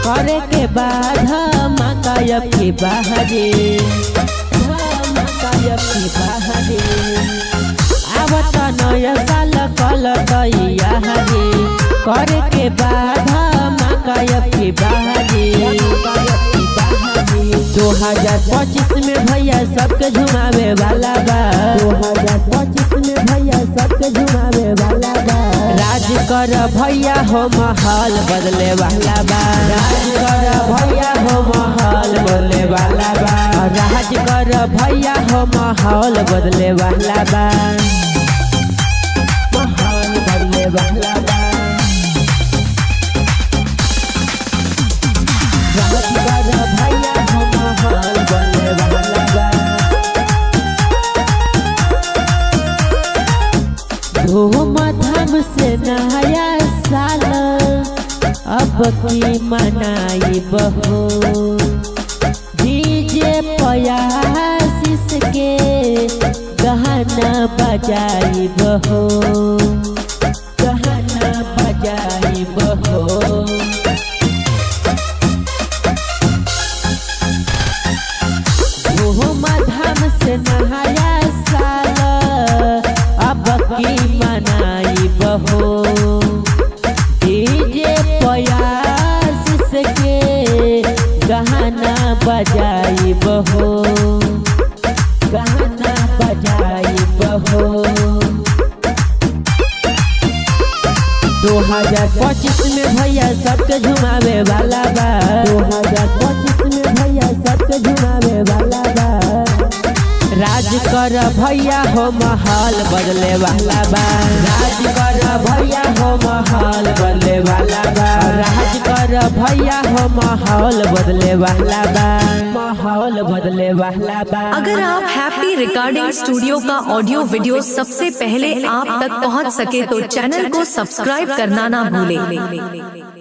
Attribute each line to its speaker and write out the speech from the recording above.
Speaker 1: करे के बाद मकाय की बहारे आवत नया साल कल तैयारी करे के बाद मकाय की बहारे 2025 में भैया सबके झुमावे वाला बा 2025 में भैया सबके झुमावे वाला बा राज कर भैया हो माहौल बदले वाला बा राज कर भैया हो माहौल बदले वाला बा राज कर भैया हो माहौल बदले वाला बा माहौल बदले वाला बा राज कर भैया हो माहौल बदले वाला बा धूमधाम से नया साल अब की मनाई बहो डीजे पयासिस के गहना बजाई बहो गहना बजाई बहो धूमधाम से नया साल अब की मनाई बहो डीजे पयासिस के गहना बजाई बहो गहना बजाई बहो 2025 में भैया सबके झुमावे वाला बा 2025 में भैया सबके झुमावे वाला बा राज कर भैया हो माहौल बदले वाला बा राज कर भैया हो माहौल बदले वाला बा राज कर भैया हो माहौल बदले वाला बा माहौल बदले वाला बा।
Speaker 2: अगर आप हैप्पी रिकॉर्डिंग स्टूडियो का ऑडियो वीडियो सबसे पहले आप तक पहुंच सके तो चैनल को सब्सक्राइब करना ना भूलें।